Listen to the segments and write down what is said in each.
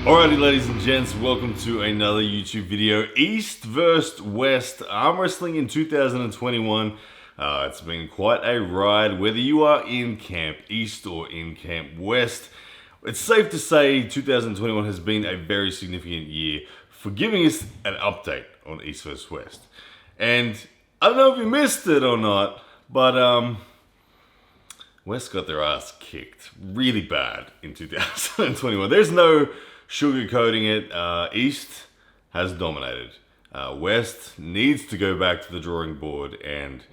Alrighty, ladies and gents, welcome to another YouTube video. East vs West arm wrestling in 2021. It's been quite a ride, whether you are in Camp East or in Camp West. It's safe to say 2021 has been a very significant year for giving us an update on East vs West. And I don't know if you missed it or not, but West got their ass kicked really bad in 2021. There's no sugarcoating it. East has dominated. West needs to go back to the drawing board and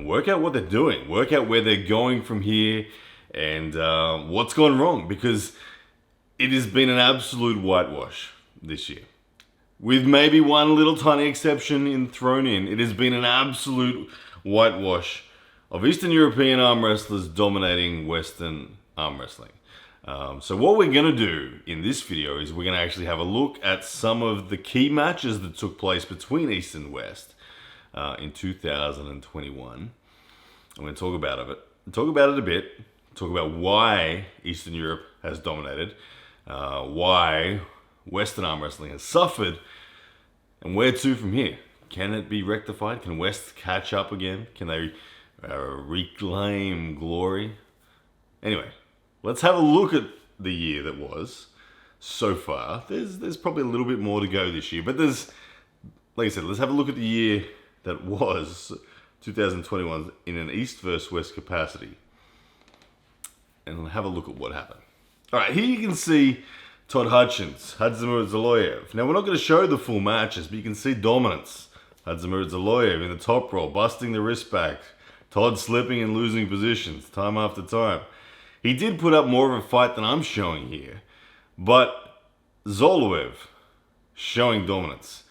work out what they're doing, work out where they're going from here, and what's gone wrong, because it has been an absolute whitewash this year. With maybe one little tiny exception thrown in, it has been an absolute whitewash of Eastern European arm wrestlers dominating Western arm wrestling. So what we're going to do in this video is we're going to actually have a look at some of the key matches that took place between East and West in 2021. I'm going to talk about it a bit, talk about why Eastern Europe has dominated, why Western arm wrestling has suffered, and where to from here. Can it be rectified? Can West catch up again? Can they reclaim glory? Anyway, let's have a look at the year that was so far. There's probably a little bit more to go this year, but there's, like I said, let's have a look at the year that was 2021 in an East versus West capacity and have a look at what happened. All right, here you can see Todd Hutchins, Hadzimir Zaloyev. Now, we're not going to show the full matches, but you can see dominance. Hadzimir Zaloyev in the top roll, busting the wrist back. Todd slipping and losing positions time after time. He did put up more of a fight than I'm showing here, but Zoloev showing dominance.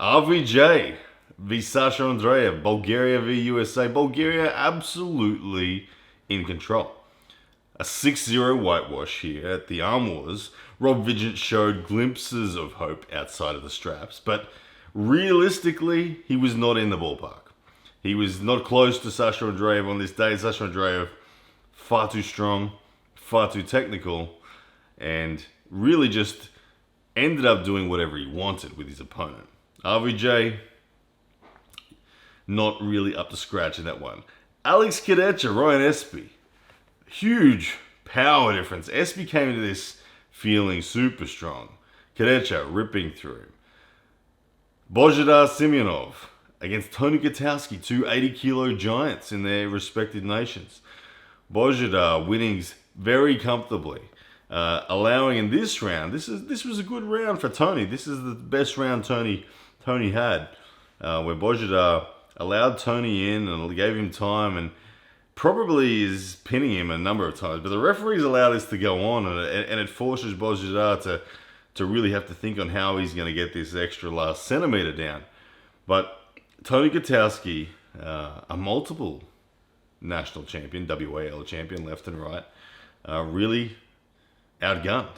RVJ v Sasha Andreev, Bulgaria v USA. Bulgaria absolutely in control. A 6-0 whitewash here at the Arm Wars. Rob Vigent showed glimpses of hope outside of the straps, but realistically, he was not in the ballpark. He was not close to Sasha Andreev on this day. Sasha Andreev, far too strong, far too technical, and really just ended up doing whatever he wanted with his opponent. RVJ, not really up to scratch in that one. Alex Kadecha, Ryan Espy, huge power difference. Espy came into this feeling super strong. Kadecha ripping through him. Bozhidar Simeonov against Tony Gutowski, two 80-kilo giants in their respective nations. Bozhidar winnings very comfortably, allowing in this round. This was a good round for Tony. This is the best round Tony had, where Bozhidar allowed Tony in and gave him time, and probably is pinning him a number of times. But the referees allowed this to go on, and it forces Bozhidar to really have to think on how he's going to get this extra last centimeter down. But Tony Gutowski, a multiple national champion, WAL champion, left and right, really outgunned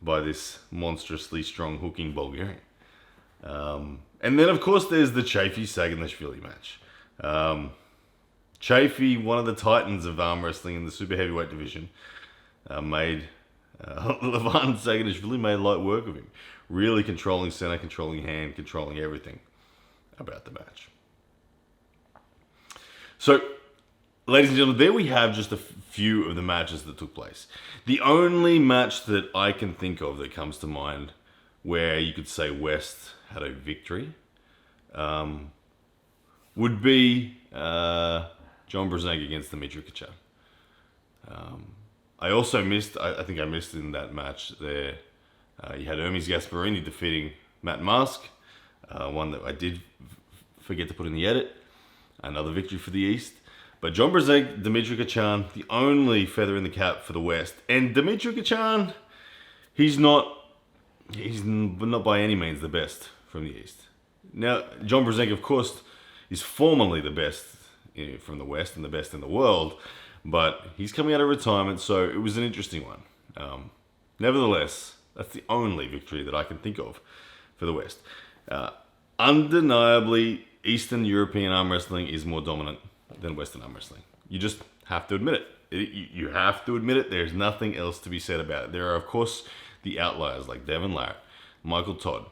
by this monstrously strong hooking Bulgarian. And then, of course, there's the Chafee Saginashvili match. Chafee, one of the titans of arm wrestling in the super heavyweight division, made Levan Saginashvili made light work of him. Really controlling center, controlling hand, controlling everything about the match. So, ladies and gentlemen, there we have just a few of the matches that took place. The only match that I can think of that comes to mind where you could say West had a victory would be John Brzenk against Dmitry Kachan. I also missed, I think I missed in that match there, you had Hermes Gasparini defeating Matt Mask, one that I did forget to put in the edit. Another victory for the East. But John Brzenk, Dmitry Kachan, the only feather in the cap for the West. And Dmitry Kachan, he's not by any means the best from the East. Now, John Brzenk, of course, is formerly the best from the West and the best in the world, but he's coming out of retirement, so it was an interesting one. Nevertheless, that's the only victory that I can think of for the West. Undeniably, Eastern European arm wrestling is more dominant than Western arm wrestling. You just have to admit it. You have to admit it. There's nothing else to be said about it. There are, of course, the outliers like Devin Larratt, Michael Todd,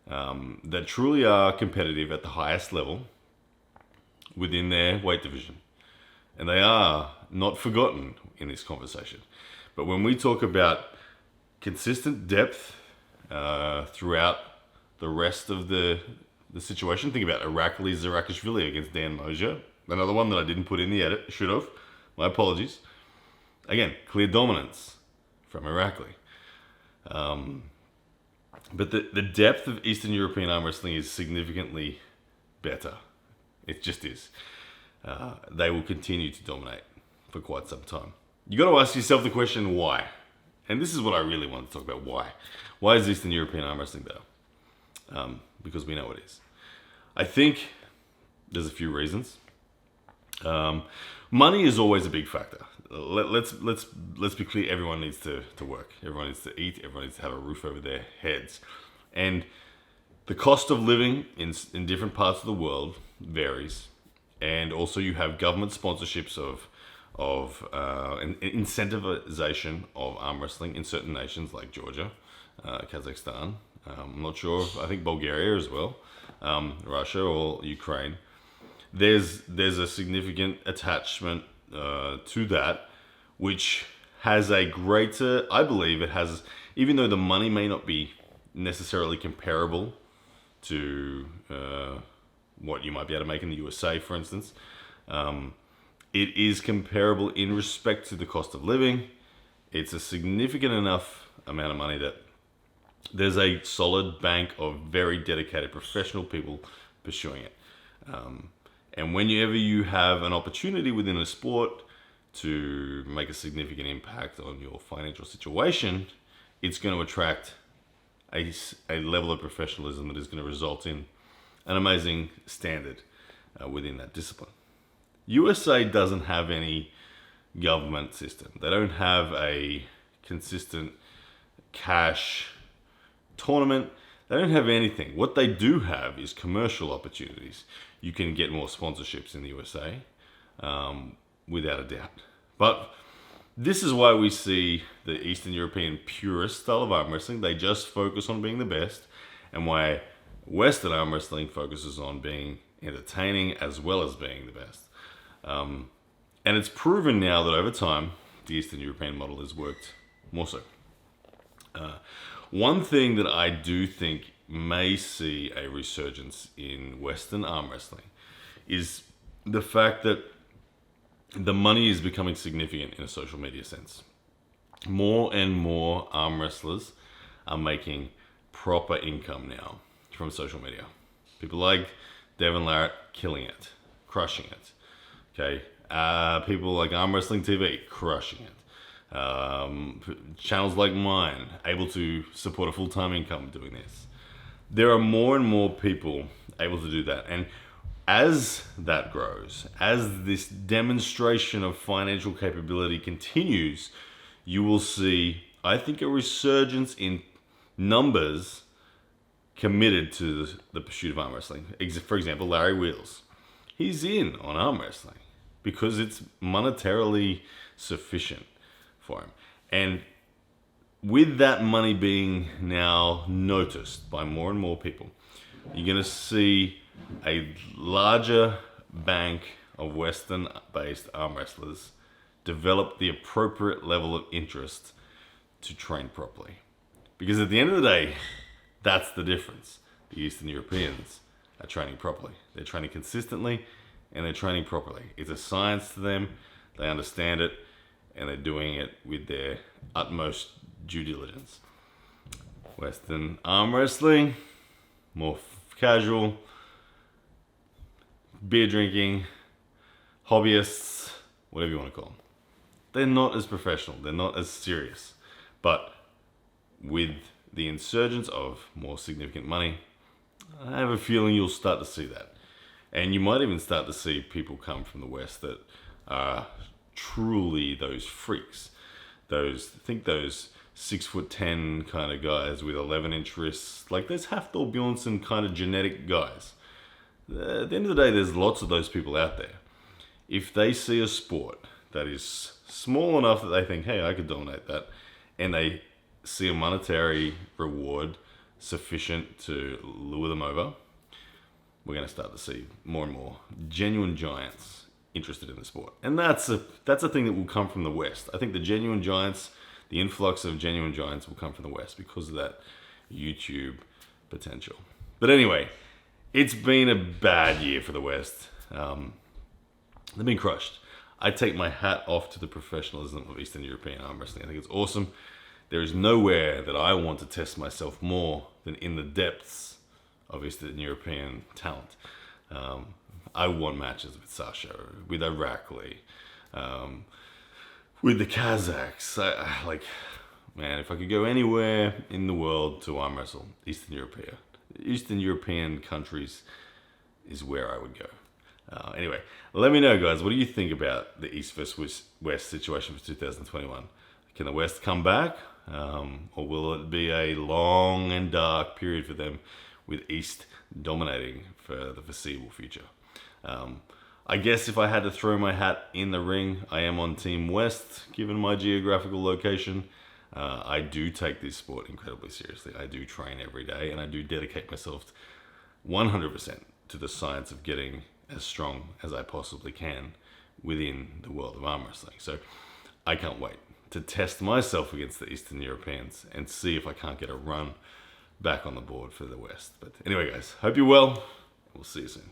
that truly are competitive at the highest level within their weight division. And they are not forgotten in this conversation. But when we talk about consistent depth throughout the rest of the situation, think about Irakli Zarakishvili against Dan Mosier. Another one that I didn't put in the edit. Should have. My apologies. Again, clear dominance from Irakli. But the depth of Eastern European arm wrestling is significantly better. It just is. They will continue to dominate for quite some time. You got to ask yourself the question, why? And this is what I really want to talk about. Why? Why is Eastern European arm wrestling better? Because we know it is. I think there's a few reasons. Money is always a big factor. Let's be clear. Everyone needs to work. Everyone needs to eat. Everyone needs to have a roof over their heads. And the cost of living in different parts of the world varies. And also you have government sponsorships of incentivization of arm wrestling in certain nations like Georgia, Kazakhstan. I'm not sure. I think Bulgaria as well, Russia or Ukraine. There's a significant attachment to that, which has a greater, I believe it has, even though the money may not be necessarily comparable to what you might be able to make in the USA, for instance, it is comparable in respect to the cost of living. It's a significant enough amount of money that there's a solid bank of very dedicated professional people pursuing it. And whenever you have an opportunity within a sport to make a significant impact on your financial situation, it's going to attract a level of professionalism that is going to result in an amazing standard within that discipline. USA doesn't have any government system. They don't have a consistent cash tournament. They don't have anything. What they do have is commercial opportunities. You can get more sponsorships in the USA, without a doubt. But this is why we see the Eastern European purist style of arm wrestling. They just focus on being the best, and why Western arm wrestling focuses on being entertaining as well as being the best. And it's proven now that over time, the Eastern European model has worked more so. One thing that I do think may see a resurgence in Western arm wrestling is the fact that the money is becoming significant in a social media sense. More and more arm wrestlers are making proper income now from social media. People like Devin Larratt killing it, crushing it. Okay, people like Arm Wrestling TV crushing it. Channels like mine able to support a full-time income doing this. There are more and more people able to do that, and as that grows, as this demonstration of financial capability continues, you will see, I think, a resurgence in numbers committed to the pursuit of arm wrestling. For example, Larry Wheels. He's in on arm wrestling because it's monetarily sufficient for him. And with that money being now noticed by more and more people, you're going to see a larger bank of Western-based arm wrestlers develop the appropriate level of interest to train properly. Because at the end of the day, that's the difference. The Eastern Europeans are training properly. They're training consistently and they're training properly. It's a science to them. They understand it and they're doing it with their utmost due diligence. Western arm wrestling, more casual, beer drinking, hobbyists, whatever you want to call them. They're not as professional. They're not as serious. But with the insurgence of more significant money, I have a feeling you'll start to see that. And you might even start to see people come from the West that are truly those freaks. Those 6'10" kind of guys with 11-inch wrists. Like there's Hafthor Bjornsson kind of genetic guys. At the end of the day, there's lots of those people out there. if they see a sport that is small enough that they think, hey, I could dominate that, and they see a monetary reward sufficient to lure them over, we're going to start to see more and more genuine giants interested in the sport. And that's a thing that will come from the West. I think the genuine giants, the influx of genuine giants will come from the West because of that YouTube potential. But anyway, it's been a bad year for the West. They've been crushed. I take my hat off to the professionalism of Eastern European arm wrestling. I think it's awesome. There is nowhere that I want to test myself more than in the depths of Eastern European talent. I won matches with Sasha, with Irakli, with the Kazakhs. Man, if I could go anywhere in the world to arm wrestle, Eastern European countries is where I would go. Anyway, let me know, guys, what do you think about the East versus West situation for 2021? Can the West come back? Or will it be a long and dark period for them with East dominating for the foreseeable future? I guess if I had to throw my hat in the ring, I am on Team West, given my geographical location. I do take this sport incredibly seriously. I do train every day, and I do dedicate myself 100% to the science of getting as strong as I possibly can within the world of arm wrestling. So I can't wait to test myself against the Eastern Europeans and see if I can't get a run back on the board for the West. But anyway, guys, hope you're well. We'll see you soon.